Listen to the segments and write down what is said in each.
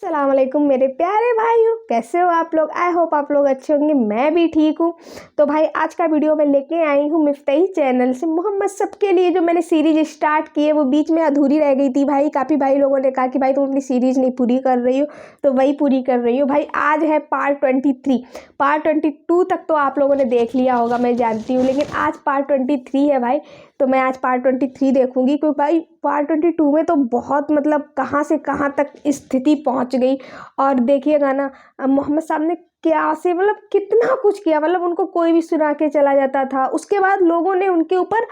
अस्सलाम वालेकुम मेरे प्यारे भाइयों, कैसे हो आप लोग। आई होप आप लोग अच्छे होंगे। मैं भी ठीक हूँ। तो भाई आज का वीडियो मैं लेके आई हूँ मिफ्ताही चैनल से मोहम्मद सबके लिए। जो मैंने सीरीज स्टार्ट की है वो बीच में अधूरी रह गई थी भाई। काफ़ी भाई लोगों ने कहा कि भाई तुम अपनी सीरीज़ नहीं पूरी कर रही हो, तो वही पूरी कर रही हो भाई। आज है पार्ट 23। पार्ट 22 तक तो आप लोगों ने देख लिया होगा, मैं जानती हूँ, लेकिन आज पार्ट 23 है भाई। तो मैं आज पार्ट 23 देखूंगी, क्योंकि भाई पार्ट 22 में तो बहुत मतलब कहाँ से कहाँ तक स्थिति पहुंच गई। और देखिएगा ना मोहम्मद साहब ने क्या से मतलब कितना कुछ किया। मतलब उनको कोई भी सुना के चला जाता था, उसके बाद लोगों ने उनके ऊपर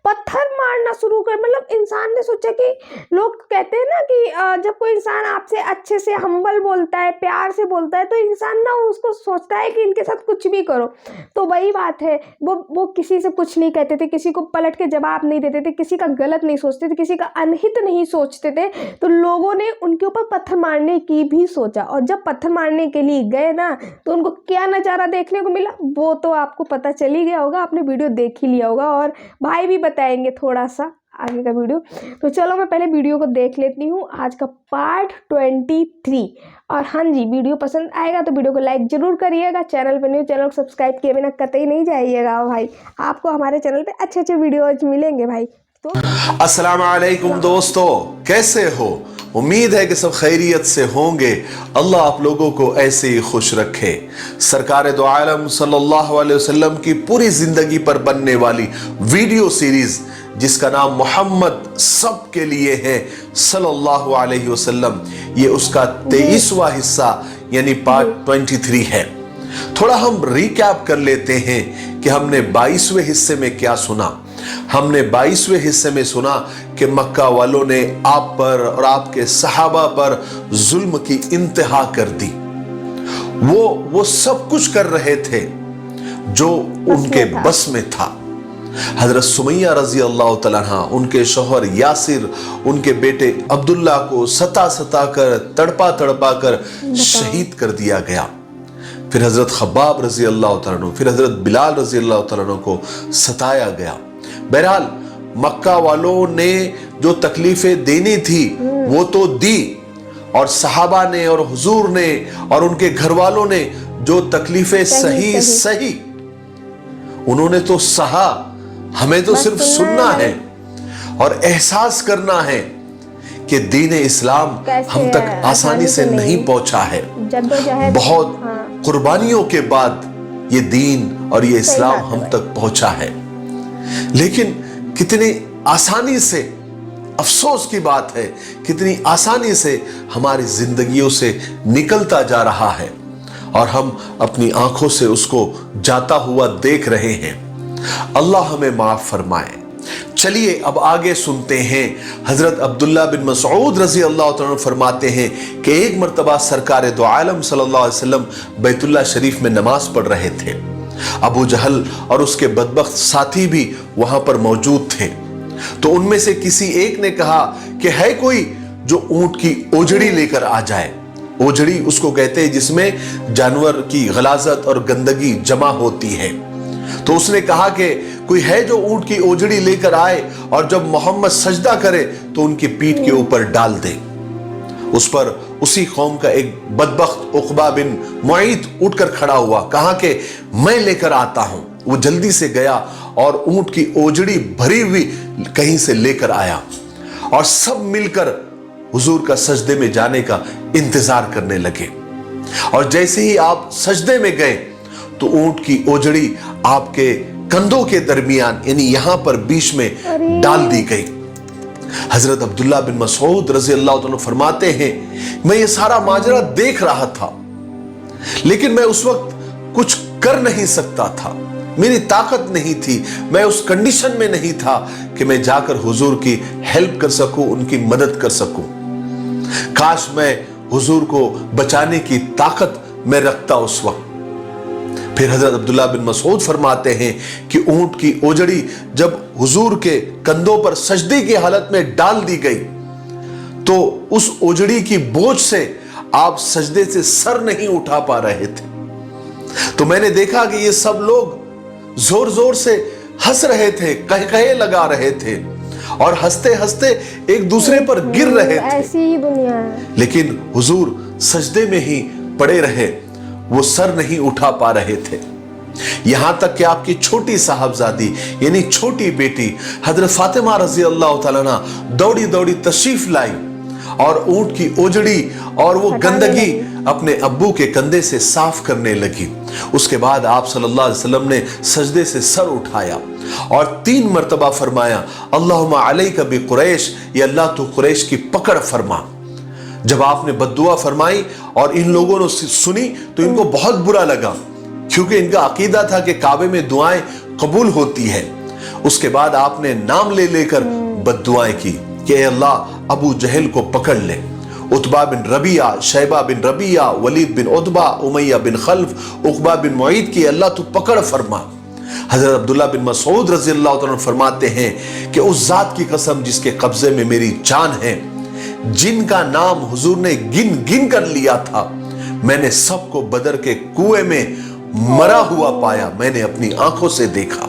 पत्थर मारना शुरू कर। मतलब इंसान ने सोचा कि लोग कहते हैं ना कि जब कोई इंसान आपसे अच्छे से हम्बल बोलता है, प्यार से बोलता है, तो इंसान ना उसको सोचता है कि इनके साथ कुछ भी करो। तो वही बात है, वो किसी से कुछ नहीं कहते थे, किसी को पलट के जवाब नहीं देते थे, किसी का गलत नहीं सोचते थे, किसी का अनहित नहीं सोचते थे। तो लोगों ने उनके ऊपर पत्थर मारने की भी सोचा, और जब पत्थर मारने के लिए गए ना तो उनको क्या नज़ारा देखने को मिला वो तो आपको पता चल ही गया होगा, आपने वीडियो देख ही लिया होगा, और भाई भी बताएंगे थोड़ा सा आगे का वीडियो। तो चलो मैं पहले वीडियो को देख लेती हूँ, आज का पार्ट 23। और हाँ जी, वीडियो पसंद आएगा तो वीडियो को लाइक जरूर करिएगा। चैनल पर न्यू, चैनल को सब्सक्राइब किए बिना कतई नहीं जाइएगा भाई। आपको हमारे चैनल पे अच्छे अच्छे वीडियोज मिलेंगे भाई। तो अस्सलाम वालेकुम दोस्तों, कैसे हो? उम्मीद है कि सब खैरियत से होंगे। अल्लाह आप लोगों को ऐसे ही खुश रखे। सरकार दो आलम सल्लल्लाहु अलैहि वसल्लम की पूरी जिंदगी पर बनने वाली वीडियो सीरीज जिसका नाम मोहम्मद सब के लिए है सल्लल्लाहु अलैहि वसल्लम, ये उसका 23वां हिस्सा यानी पार्ट 23 है। थोड़ा हम रिकैप कर लेते हैं कि हमने 22वें हिस्से में क्या सुना। हमने 22वें हिस्से में सुना कि मक्का वालों ने आप पर और आपके सहाबा पर जुल्म की इंतहा कर दी। वो सब कुछ कर रहे थे जो उनके बस में था। हजरत सुमैया रजी अल्लाह तआला अन्हा, उनके शौहर यासिर, उनके बेटे अब्दुल्ला को सता सता कर, तड़पा तड़पा कर शहीद कर दिया गया। फिर हजरत खब्बाब रजी अल्लाह तआला अन्हु, फिर हजरत बिलाल रजी अल्लाह तआला अन्हु को सताया गया। बहरहाल मक्का वालों ने जो तकलीफें देनी थी वो तो दी, और सहाबा ने और हुजूर ने और उनके घर वालों ने जो तकलीफें सही उन्होंने तो सहा। हमें तो सिर्फ सुनना है और एहसास करना है कि दीन इस्लाम हम तक आसानी से नहीं पहुंचा है। बहुत कुर्बानियों के बाद ये दीन और ये इस्लाम हम तक पहुंचा है। लेकिन कितनी आसानी से, अफसोस की बात है, कितनी आसानी से हमारी जिंदगियों से निकलता जा रहा है और हम अपनी आंखों से उसको जाता हुआ देख रहे हैं। अल्लाह हमें माफ फरमाए। चलिए अब आगे सुनते हैं। हजरत अब्दुल्ला बिन मसऊद रजी अल्लाह तआला फरमाते हैं कि एक मर्तबा सरकार दो आलम सल्लल्लाहु अलैहि वसल्लम बैतुल्लाह शरीफ में नमाज पढ़ रहे थे। अबू जहल और उसके बदबख्त साथी भी वहां पर मौजूद थे। तो उनमें से किसी एक ने कहा कि है कोई जो ऊंट की ओजड़ी लेकर आ जाए। ओजड़ी उसको कहते हैं जिसमें जानवर की गलाजत और गंदगी जमा होती है। तो उसने कहा कि कोई है जो ऊंट की ओजड़ी लेकर आए और जब मोहम्मद सजदा करे तो उनकी पीठ के ऊपर डाल दे। उस पर उसी कौम का एक बदबख्त उकबा बिन मुईत उठकर खड़ा हुआ, कहा कि मैं लेकर आता हूं। वो जल्दी से गया और ऊंट की ओजड़ी भरी हुई कहीं से लेकर आया, और सब मिलकर हुजूर का सजदे में जाने का इंतजार करने लगे। और जैसे ही आप सजदे में गए तो ऊंट की ओजड़ी आपके कंधों के दरमियान यानी यहां पर बीच में डाल दी गई। हजरत अब्दुल्ला बिन मसऊद रजी अल्लाह तआला फरमाते हैं, मैं ये सारा माजरा देख रहा था, लेकिन मैं उस वक्त कुछ कर नहीं सकता था, मेरी ताकत नहीं थी, मैं उस कंडीशन में नहीं था कि मैं जाकर हुजूर की हेल्प कर सकूं, उनकी मदद कर सकूं। काश मैं हुजूर को बचाने की ताकत मैं रखता उस वक्त। फिर हजरत अब्दुल्ला बिन मसऊद फरमाते हैं कि ऊंट की ओजड़ी जब हुजूर के कंधों पर सजदे की हालत में डाल दी गई तो उस ओजड़ी की बोझ से आप सजदे से सर नहीं उठा पा रहे थे। तो मैंने देखा कि ये सब लोग जोर जोर से हंस रहे थे, कहे लगा रहे थे, और हंसते हंसते एक दूसरे पर गिर रहे थे। ऐसी ही दुनिया है। लेकिन हुजूर सजदे में ही पड़े रहे, वो सर नहीं उठा पा रहे थे। यहां तक कि आपकी छोटी साहबजादी यानी छोटी बेटी हजरत फातिमा रजी अल्लाह ताला अन्हा दौड़ी दौड़ी तशरीफ लाई और ऊंट की ओजड़ी और वो गंदगी अपने अब्बू के कंधे से साफ करने लगी। उसके बाद आप सल्लल्लाहु अलैहि वसल्लम ने सजदे से सर उठाया और 3 मर्तबा फरमाया, अल्लाहुम्मा अलैका बि कुरैश, या अल्लाह तू कुरैश की पकड़ फरमा। जब आपने बद्दुआ फरमाई और इन लोगों ने सुनी तो इनको बहुत बुरा लगा, क्योंकि इनका अकीदा था कि काबे में दुआएं कबूल होती है। उसके बाद आपने नाम ले लेकर बद्दुआएं की कि ए अल्लाह अबू जहल को पकड़ ले, उतबा बिन रबिया, शैबा बिन रबिया, वलीद बिन उतबा, उमैया बिन खल्फ, उकबा बिन मुईद की अल्लाह तू पकड़ फरमा। हजरत अब्दुल्ला बिन मसूद रज़ी अल्लाह तआला अन्हु फरमाते हैं कि उस जात की कसम जिसके कब्जे में मेरी जान है, जिनका नाम हुजूर ने गिन गिन कर लिया था, मैंने सबको बदर के कुएं में मरा हुआ पाया, मैंने अपनी आंखों से देखा।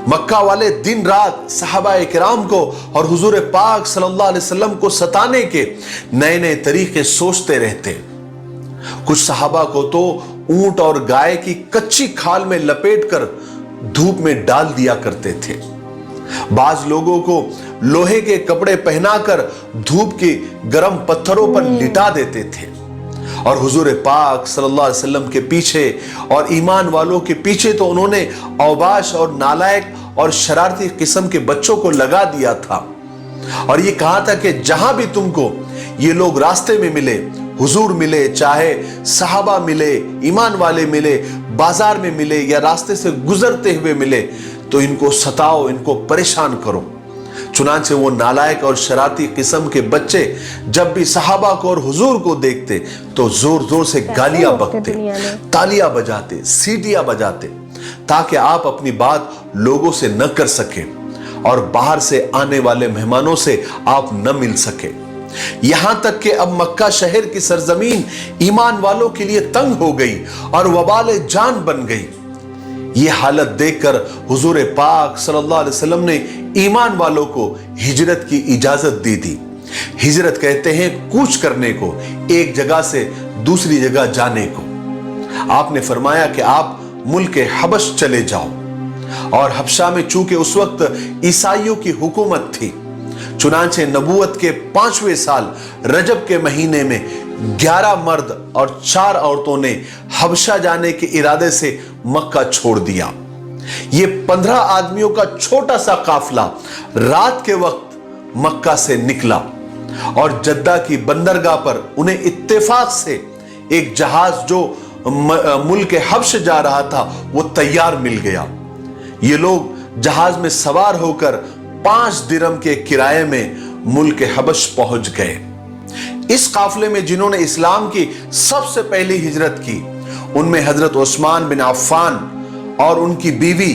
मक्का वाले दिन रात सहाबाए किराम को और हुजूर पाक सल्लल्लाहु अलैहि वसल्लम को सताने के नए नए तरीके सोचते रहते। कुछ सहाबा को तो ऊंट और गाय की कच्ची खाल में लपेटकर धूप में डाल दिया करते थे। बाज लोगों को लोहे के कपड़े पहनाकर धूप के गर्म पत्थरों पर लिटा देते थे और हुजूर पाक सल्लल्लाहु अलैहि वसल्लम के पीछे और ईमान वालों के पीछे तो उन्होंने औबाश और नालायक और शरारती किस्म के बच्चों को लगा दिया था और ये कहा था कि जहां भी तुमको ये लोग रास्ते में मिले, हुजूर मिले, चाहे सहाबा मिले, ईमान वाले मिले, बाजार में मिले या रास्ते से गुजरते हुए मिले, तो इनको सताओ, इनको परेशान करो। चुनांचे वो नालायक और शरारती किस्म के बच्चे जब भी सहाबा को और हुजूर को देखते तो जोर जोर से गालियां बकते, तालियां बजाते, सीटियां बजाते, ताकि आप अपनी बात लोगों से न कर सके और बाहर से आने वाले मेहमानों से आप न मिल सके। यहां तक कि अब मक्का शहर की सरजमीन ईमान वालों के लिए तंग हो गई और वबाल जान बन गई। ये हालत देखकर हुजूर पाक सल्लल्लाहु अलैहि वसल्लम ने ईमान वालों को हिजरत की इजाजत दी थी। हिजरत कहते हैं कूच करने को, एक जगह से दूसरी जगह जाने को। आपने फरमाया कि आप मुल्क हबश चले जाओ और हबशा में चूंकि उस वक्त ईसाइयों की हुकूमत थी, चुनांचे नबूवत के 5वें साल रजब के महीने में 11 मर्द और 4 औरतों ने हबशा जाने के इरादे से मक्का छोड़ दिया। ये 15 आदमियों का छोटा सा काफिला रात के वक्त मक्का से निकला और जद्दा की बंदरगाह पर उन्हें इत्तेफाक से एक जहाज जो मुल्क हब्श जा रहा था वो तैयार मिल गया। ये लोग जहाज में सवार होकर 5 दिरहम के किराए में मुल्क हबश पहुंच गए। इस काफिले में जिन्होंने इस्लाम की सबसे पहली हिजरत की, उनमें हजरत उस्मान बिन अफ़्फ़ान और उनकी बीवी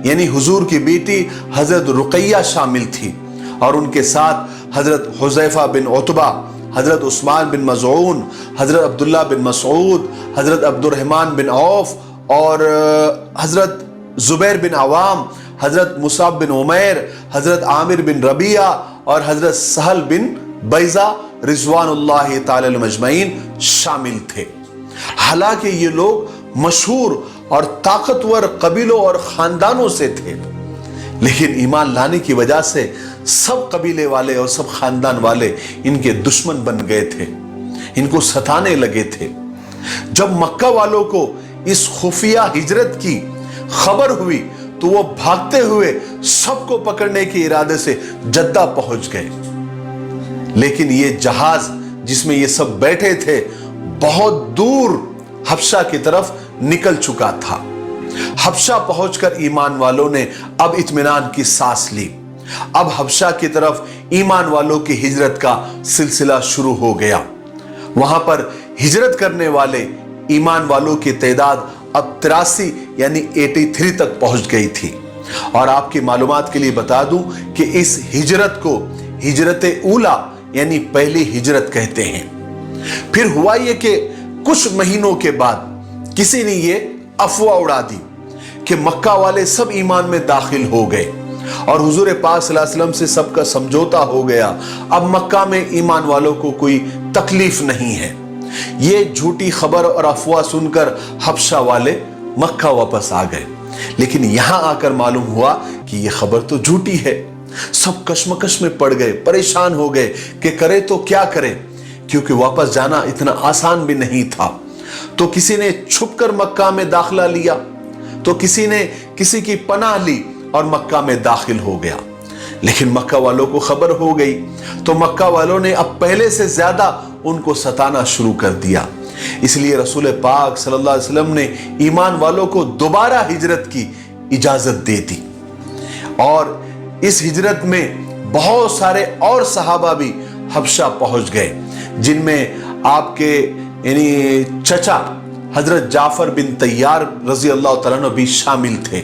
यानी हुजूर की बेटी हजरत रुकैया शामिल थी और उनके साथ हजरत हुज़ैफा बिन Utba, Hazrat Usman bin मज़ऊन, Hazrat Abdullah bin Masood, Hazrat Abdurrahman bin of और हजरत जुबैर बिन अवाम, हजरत मुसाब बिन उमैर, हजरत आमिर बिन रबिया और हजरत सहल बिन बैजा रिज़वानुल्लाहि ताला अलैहिम अजमईन शामिल थे। हालांकि ये लोग मशहूर और ताकतवर कबीलों और खानदानों से थे, लेकिन ईमान लाने की वजह से सब कबीले वाले और सब खानदान वाले इनके दुश्मन बन गए थे, इनको सताने लगे थे। जब मक्का वालों को इस खुफिया हिजरत की खबर हुई तो वो भागते हुए सबको पकड़ने के इरादे से जद्दा पहुंच गए, लेकिन ये जहाज जिसमें ये सब बैठे थे बहुत दूर हबशा की तरफ निकल चुका था। हबशा पहुंचकर ईमान वालों ने अब इत्मीनान की सांस ली। अब हबशा की तरफ ईमान वालों की हिजरत का सिलसिला शुरू हो गया। वहां पर हिजरत करने वाले ईमान वालों की तादाद अब 83 यानी 83 तक पहुंच गई थी। और आपकी मालूमात के लिए बता दूं कि इस हिजरत को हिजरत ऊला यानी पहली हिजरत कहते हैं। फिर हुआ ये कि कुछ महीनों के बाद किसी ने ये अफवाह उड़ा दी कि मक्का वाले सब ईमान में दाखिल हो गए और हुजूर पाक सल्लल्लाहु अलैहि वसल्लम से सबका समझौता हो गया। अब मक्का में ईमान वालों को कोई तकलीफ नहीं है। ये झूठी खबर और अफवाह सुनकर हबशा वाले मक्का वापस आ गए, लेकिन यहां आकर मालूम हुआ कि ये खबर तो झूठी है। सब कश्मकश में पड़ गए, परेशान हो गए कि करे तो क्या करें, क्योंकि वापस जाना इतना आसान भी नहीं था। तो किसी ने छुपकर मक्का में दाखिला लिया, तो किसी ने किसी की पनाह ली और मक्का में दाखिल हो गया। लेकिन मक्का वालों को खबर हो गई, तो मक्का वालों ने अब पहले से ज्यादा उनको सताना शुरू कर दिया। इसलिए रसूल पाक सल्लल्लाहु अलैहि वसल्लम ने ईमान वालों को दोबारा हिजरत की इजाजत दे दी, और इस हिजरत में बहुत सारे और सहाबा भी हबशा पहुंच गए, जिनमें आपके यानी चचा हजरत जाफर बिन तैयार रजी अल्लाह तआला अन्हु भी शामिल थे।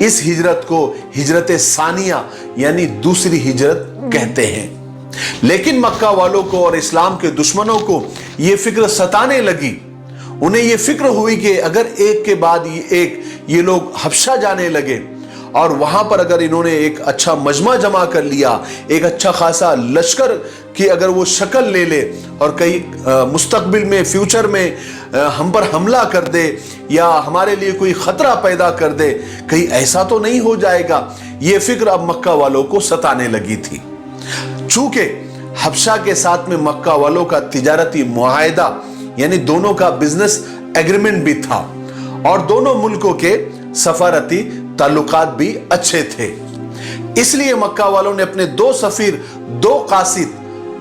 इस हिजरत को हिजरत सानिया यानी दूसरी हिजरत कहते हैं। लेकिन मक्का वालों को और इस्लाम के दुश्मनों को यह फिक्र सताने लगी। उन्हें यह फिक्र हुई कि अगर एक के बाद ये लोग हबशा जाने लगे और वहां पर अगर इन्होंने एक अच्छा मजमा जमा कर लिया, एक अच्छा खासा लश्कर की अगर वो शक्ल ले ले और कई मुस्तकबिल में फ्यूचर में हम पर हमला कर दे या हमारे लिए कोई खतरा पैदा कर दे, कहीं ऐसा तो नहीं हो जाएगा। ये फिक्र अब मक्का वालों को सताने लगी थी। चूंकि हबशा के साथ में मक्का वालों का तिजारती मुआहदा यानी दोनों का बिजनेस एग्रीमेंट भी था और दोनों मुल्कों के सफारती ताल्लुकात भी अच्छे थे, इसलिए मक्का वालों ने अपने दो सफीर, दो कासिद,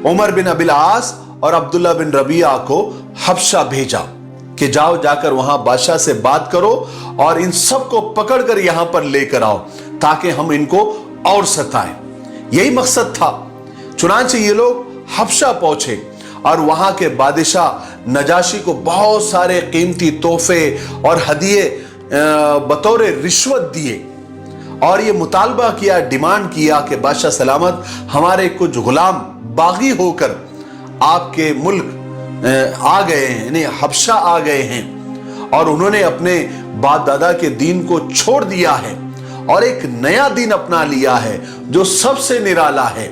उमर बिन अबिल आस और अब्दुल्ला बिन रबिया को हबशा भेजा कि जाओ जाकर वहां बादशाह से बात करो और इन सब को पकड़कर यहां पर लेकर आओ ताकि हम इनको और सताएं। यही मकसद था। चुनांचे ये लोग हबशा पहुंचे और वहां के बादशाह नजाशी को बहुत सारे कीमती तोहफे और हदिये बतौर रिश्वत दिए और ये मुतालबा किया, डिमांड किया कि बादशाह सलामत हमारे कुछ गुलाम बागी होकर आपके मुल्क आ गए हैं, यानी हबशा आ गए हैं और उन्होंने अपने बाप दादा के दीन को छोड़ दिया है और एक नया दीन अपना लिया है जो सबसे निराला है।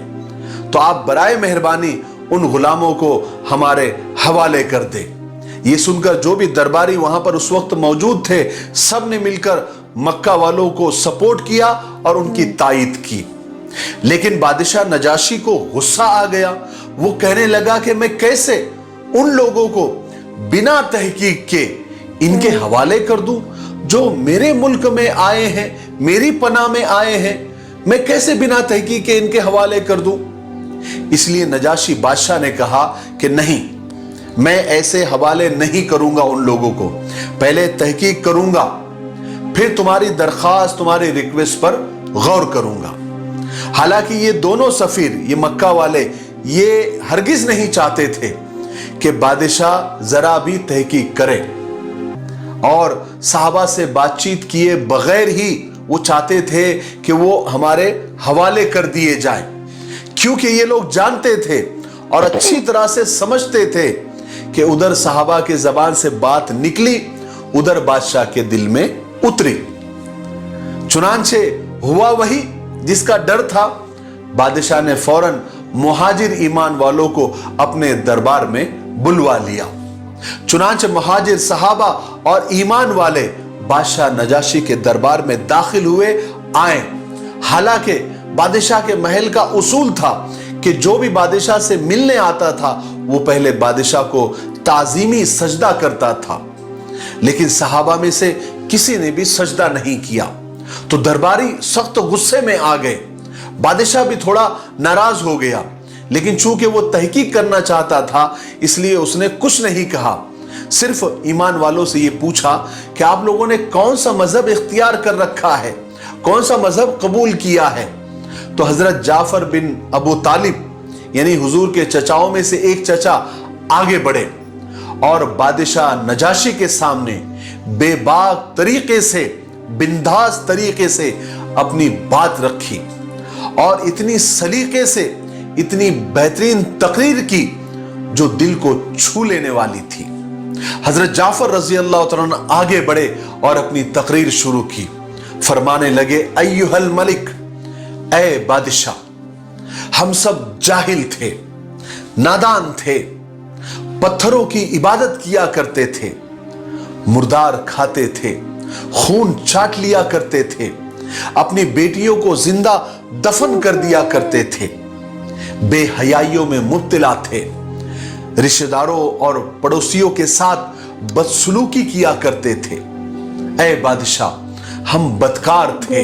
तो आप बराए मेहरबानी उन गुलामों को हमारे हवाले कर दे। ये सुनकर जो भी दरबारी वहां पर उस वक्त मौजूद थे, सब ने मिलकर मक्का वालों को सपोर्ट किया और उनकी तायीद की। लेकिन बादशाह नजाशी को गुस्सा आ गया। वो कहने लगा कि मैं कैसे उन लोगों को बिना तहकीक के इनके हवाले कर दूं जो मेरे मुल्क में आए हैं, मेरी पनाह में आए हैं, मैं कैसे बिना तहकीक के इनके हवाले कर दूं। इसलिए नजाशी बादशाह ने कहा कि नहीं, मैं ऐसे हवाले नहीं करूंगा उन लोगों को, पहले तहकीक करूंगा, फिर तुम्हारी दरखास्त, तुम्हारी रिक्वेस्ट पर गौर करूंगा। हालांकि ये दोनों सफीर, ये मक्का वाले, ये हरगिज नहीं चाहते थे कि बादशाह जरा भी तहकीक करे और साहबा से बातचीत किए बगैर ही वो चाहते थे कि वो हमारे हवाले कर दिए जाए, क्योंकि ये लोग जानते थे और अच्छी तरह से समझते थे कि उधर साहबा के जबान से बात निकली, उधर बादशाह के दिल में उतरी। चुनांचे हुआ वही जिसका डर था। बादशाह ने फौरन मुहाजिर ईमान वालों को अपने दरबार में बुलवा लिया। चुनांचे मुहाजिर सहाबा और ईमान वाले बादशाह नजाशी के दरबार में दाखिल हुए, आए। हालांकि बादशाह के महल का उसूल था कि जो भी बादशाह से मिलने आता था वो पहले बादशाह को ताजीमी सजदा करता था, लेकिन सहाबा में से किसी ने भी सजदा नहीं किया। तो दरबारी सख्त गुस्से में आ गए। बादशाह भी थोड़ा नाराज हो गया, लेकिन चूंकि वो तहकीक करना चाहता था इसलिए उसने कुछ नहीं कहा। सिर्फ ईमान वालों से ये पूछा कि आप लोगों ने कौन सा मजहब इख्तियार कर रखा है, कौन सा मजहब कबूल किया है। तो हजरत जाफर बिन अबू तालिब यानी हुजूर के चचाओं में से एक चचा आगे बढ़े और बादशाह नजाशी के सामने बेबाक तरीके से, बिंदास तरीके से अपनी बात रखी और इतनी सलीके से, इतनी बेहतरीन तकरीर की जो दिल को छू लेने वाली थी। हजरत जाफर रजी अल्लाह तआला अन्हु आगे बढ़े और अपनी तकरीर शुरू की। फरमाने लगे, अय्युहल मलिक, ऐ बादशाह, हम सब जाहिल थे, नादान थे, पत्थरों की इबादत किया करते थे, मुर्दार खाते थे, खून चाट लिया करते थे, अपनी बेटियों को जिंदा दफन कर दिया करते थे, बेहयाइयों में मुब्तला थे, रिश्तेदारों और पड़ोसियों के साथ बदसलूकी किया करते थे। ऐ बादशाह, हम बदकार थे।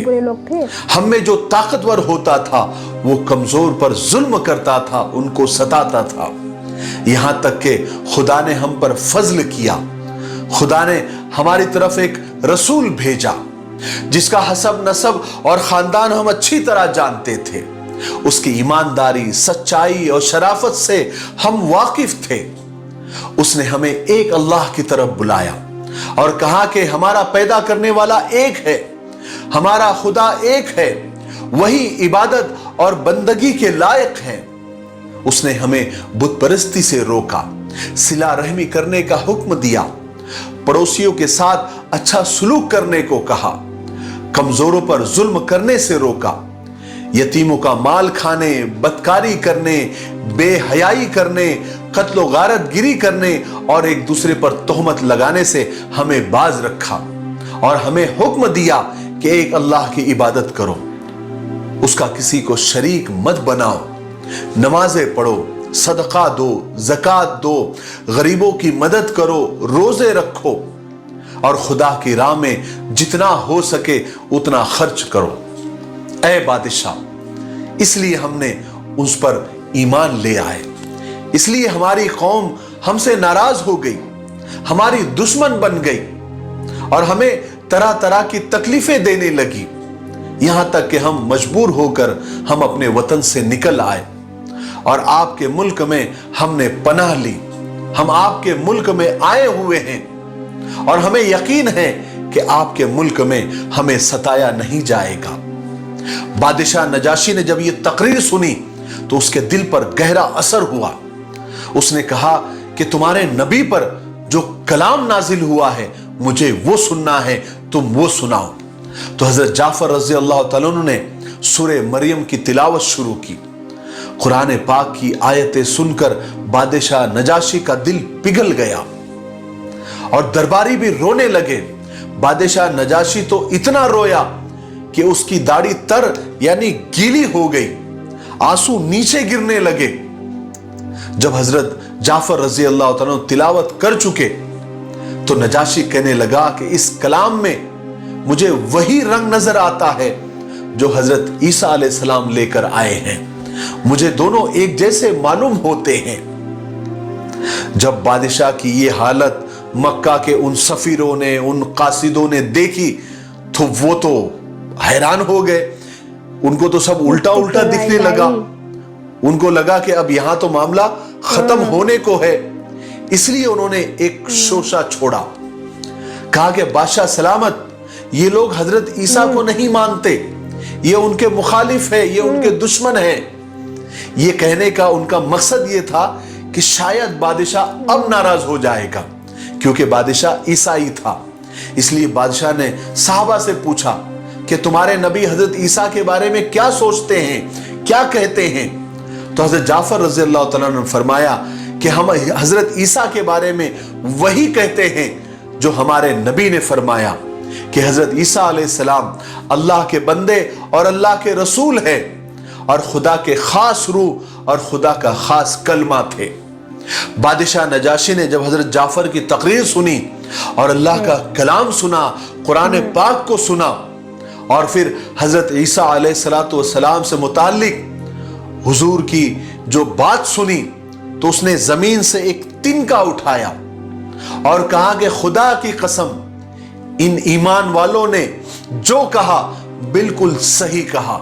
हम में जो ताकतवर होता था वो कमजोर पर जुल्म करता था, उनको सताता था। यहां तक कि खुदा ने हम पर फजल किया। खुदा ने हमारी तरफ एक रसूल भेजा जिसका हसब नसब और खानदान हम अच्छी तरह जानते थे। उसकी ईमानदारी, सच्चाई और शराफत से हम वाकिफ थे। उसने हमें एक अल्लाह की तरफ बुलाया और कहा कि हमारा पैदा करने वाला एक है, हमारा खुदा एक है, वही इबादत और बंदगी के लायक है। उसने हमें बुत परस्ती से रोका, सिला रहमी करने का हुक्म दिया, पड़ोसियों के साथ अच्छा सुलूक करने को कहा, कमजोरों पर जुल्म करने से रोका, यतीमों का माल खाने, बदकारी करने, बेहयाई करने, कत्लो गारत गिरी करने और एक दूसरे पर तोहमत लगाने से हमें बाज रखा और हमें हुक्म दिया कि एक अल्लाह की इबादत करो, उसका किसी को शरीक मत बनाओ, नमाजें पढ़ो, सदका दो, ज़कात दो, गरीबों की मदद करो, रोजे रखो और खुदा की राह में जितना हो सके उतना खर्च करो। ऐ बादशाह, इसलिए हमने उस पर ईमान ले आए, इसलिए हमारी कौम हमसे नाराज हो गई, हमारी दुश्मन बन गई और हमें तरह तरह की तकलीफें देने लगी, यहां तक कि हम मजबूर होकर हम अपने वतन से निकल आए और आपके मुल्क में हमने पनाह ली। हम आपके मुल्क में आए हुए हैं और हमें यकीन है कि आपके मुल्क में हमें सताया नहीं जाएगा। बादशाह नजाशी ने जब ये तकरीर सुनी तो उसके दिल पर गहरा असर हुआ। उसने कहा कि तुम्हारे नबी पर जो कलाम नाजिल हुआ है मुझे वो सुनना है, तुम वो सुनाओ। तो हजरत जाफर रज़ी अल्लाह तआला अन्हु ने सूरे मरियम की तिलावत शुरू की। कुरान पाक की आयतें सुनकर बादशाह नजाशी का दिल पिघल गया और दरबारी भी रोने लगे। बादशाह नजाशी तो इतना रोया कि उसकी दाढ़ी तर यानी गीली हो गई, आंसू नीचे गिरने लगे। जब हजरत जाफर रज़ी अल्लाह तआला अन्हु तिलावत कर चुके तो नजाशी कहने लगा कि इस कलाम में मुझे वही रंग नजर आता है जो हजरत ईसा अलैहिस्सलाम लेकर आए हैं, मुझे दोनों एक जैसे मालूम होते हैं। जब बादशाह की ये हालत मक्का के उन सफीरों ने, उन कासिदों ने देखी तो वो तो हैरान हो गए। उनको तो सब उल्टा उल्टा दिखने लगा। उनको लगा कि अब यहां तो मामला खत्म होने को है, इसलिए उन्होंने एक शोशा छोड़ा। कहा कि बादशाह सलामत, ये लोग हजरत ईसा को नहीं मानते, ये उनके मुखालिफ है, ये उनके दुश्मन है। ये कहने का उनका मकसद ये था कि शायद बादशाह अब नाराज हो जाएगा, क्योंकि बादशाह ईसाई था। इसलिए बादशाह ने साहबा से पूछा कि तुम्हारे नबी हजरत ईसा के बारे में क्या सोचते हैं, क्या कहते हैं। तो हजरत जाफर रज़ी अल्लाह तआला ने फरमाया कि हम हजरत ईसा के बारे में वही कहते हैं जो हमारे नबी ने फरमाया कि हजरत ईसा अलैहिस्सलाम अल्लाह के बंदे और अल्लाह के रसूल है और खुदा के खास रूह और खुदा का खास कलमा थे। बादशाह नजाशी ने जब हजरत जाफर की तकरीर सुनी और अल्लाह का कलाम सुना, कुरान पाक को सुना और फिर हजरत ईसा अलैहिस्सलाम से मुताल्लिक हुजूर की जो बात सुनी, तो उसने जमीन से एक तिनका उठाया और कहा कि खुदा की कसम, इन ईमान वालों ने जो कहा बिल्कुल सही कहा।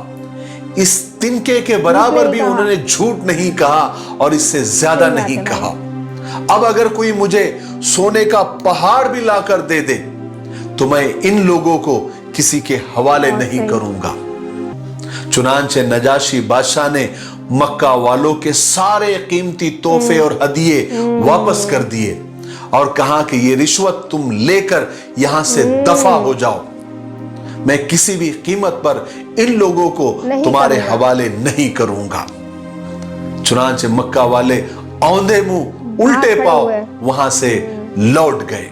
इस तिनके के बराबर भी उन्होंने झूठ नहीं कहा और इससे ज्यादा नहीं कहा। अब अगर कोई मुझे सोने का पहाड़ भी लाकर दे दे तो मैं इन लोगों को किसी के हवाले नहीं करूंगा। चुनांचे नजाशी बादशाह ने मक्का वालों के सारे कीमती तोहफे और हदिये वापस कर दिए और कहा कि ये रिश्वत तुम लेकर यहां से दफा हो जाओ, मैं किसी भी कीमत पर इन लोगों को तुम्हारे हवाले नहीं करूंगा। चुनांचे मक्का वाले औंधे मुंह उल्टे खड़े पांव हुए। वहां से लौट गए।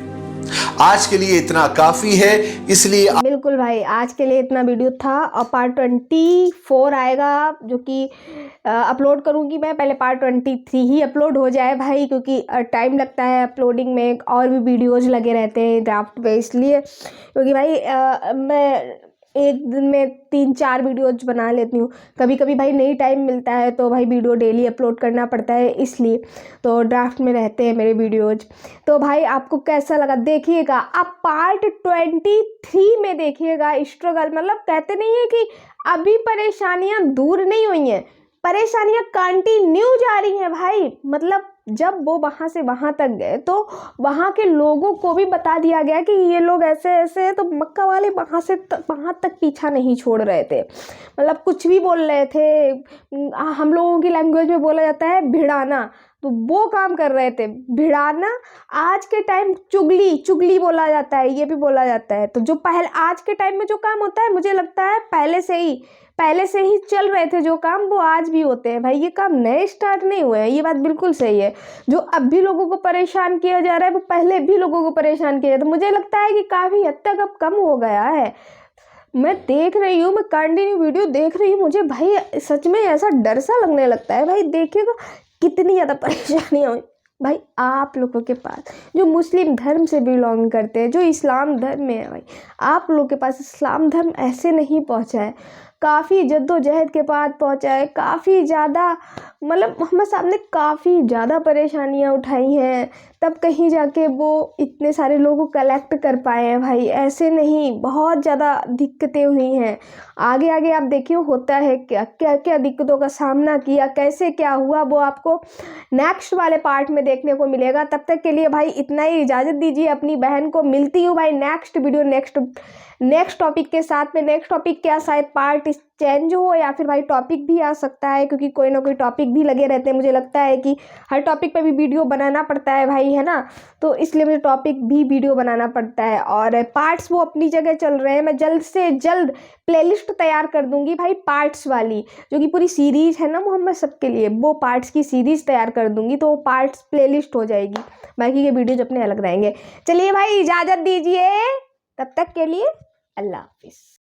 आज के लिए इतना काफी है, इसलिए बिल्कुल भाई, आज के लिए इतना वीडियो था और पार्ट 24 आएगा जो कि अपलोड करूँगी मैं। पहले पार्ट 23 ही अपलोड हो जाए भाई, क्योंकि टाइम लगता है अपलोडिंग में और भी वीडियोज़ लगे रहते हैं ड्राफ्ट पे, इसलिए क्योंकि भाई मैं एक दिन में 3-4 वीडियोज बना लेती हूँ। कभी कभी भाई नहीं टाइम मिलता है तो भाई वीडियो डेली अपलोड करना पड़ता है, इसलिए तो ड्राफ्ट में रहते हैं मेरे वीडियोज। तो भाई आपको कैसा लगा देखिएगा, आप पार्ट 23 में देखिएगा स्ट्रगल। मतलब कहते नहीं है कि अभी परेशानियां दूर नहीं हुई हैं, परेशानियां कंटिन्यू जा रही हैं भाई। मतलब जब वो वहाँ से वहाँ तक गए तो वहाँ के लोगों को भी बता दिया गया कि ये लोग ऐसे ऐसे हैं, तो मक्का वाले वहाँ से वहाँ तक पीछा नहीं छोड़ रहे थे। मतलब कुछ भी बोल रहे थे, हम लोगों की लैंग्वेज में बोला जाता है भिड़ाना, तो वो काम कर रहे थे। भिड़ाना आज के टाइम चुगली बोला जाता है, ये भी बोला जाता है। तो जो पहले आज के टाइम में जो काम होता है, मुझे लगता है पहले से ही चल रहे थे जो काम, वो आज भी होते हैं भाई। ये काम नए स्टार्ट नहीं हुए हैं, ये बात बिल्कुल सही है। जो अब भी लोगों को परेशान किया जा रहा है वो पहले भी लोगों को परेशान किया, तो मुझे लगता है कि काफ़ी हद तक अब कम हो गया है। मैं देख रही हूँ, मैं कंटिन्यू वीडियो देख रही हूँ, मुझे भाई सच में ऐसा डर सा लगने लगता है भाई। देखिएगा कितनी ज़्यादा परेशानियाँ हुई भाई आप लोगों के पास, जो मुस्लिम धर्म से बिलोंग करते हैं, जो इस्लाम धर्म में है भाई। आप लोगों के पास इस्लाम धर्म ऐसे नहीं पहुंचा है, काफ़ी जद्दोजहद के बाद पहुंचा है। काफ़ी ज़्यादा मतलब मोहम्मद साहब ने काफ़ी ज़्यादा परेशानियां उठाई हैं, तब कहीं जाके वो इतने सारे लोगों को कलेक्ट कर पाए हैं भाई। ऐसे नहीं, बहुत ज़्यादा दिक्कतें हुई हैं। आगे आगे आप देखिए होता है क्या क्या क्या दिक्कतों का सामना किया, कैसे क्या हुआ, वो आपको नेक्स्ट वाले पार्ट में देखने को मिलेगा। तब तक के लिए भाई इतना ही, इजाज़त दीजिए। अपनी बहन को मिलती हूँ भाई नेक्स्ट वीडियो नेक्स्ट टॉपिक के साथ में। नेक्स्ट टॉपिक क्या, शायद पार्ट चेंज हो या फिर भाई टॉपिक भी आ सकता है, क्योंकि कोई ना कोई टॉपिक भी लगे रहते हैं। मुझे लगता है कि हर टॉपिक पे भी वीडियो बनाना पड़ता है भाई, है ना, तो इसलिए मुझे टॉपिक भी वीडियो बनाना पड़ता है। और पार्ट्स वो अपनी जगह चल रहे हैं। मैं जल्द से जल्द प्लेलिस्ट तैयार कर दूंगी भाई पार्ट्स वाली, जो कि पूरी सीरीज़ है ना मोहम्मद सबके लिए, वो पार्ट्स की सीरीज़ तैयार कर दूंगी, तो वो पार्ट्स प्लेलिस्ट हो जाएगी। बाकी के वीडियोज अपने अलग रहेंगे। चलिए भाई इजाज़त दीजिए, तब तक के लिए अल्लाह हाफिज़।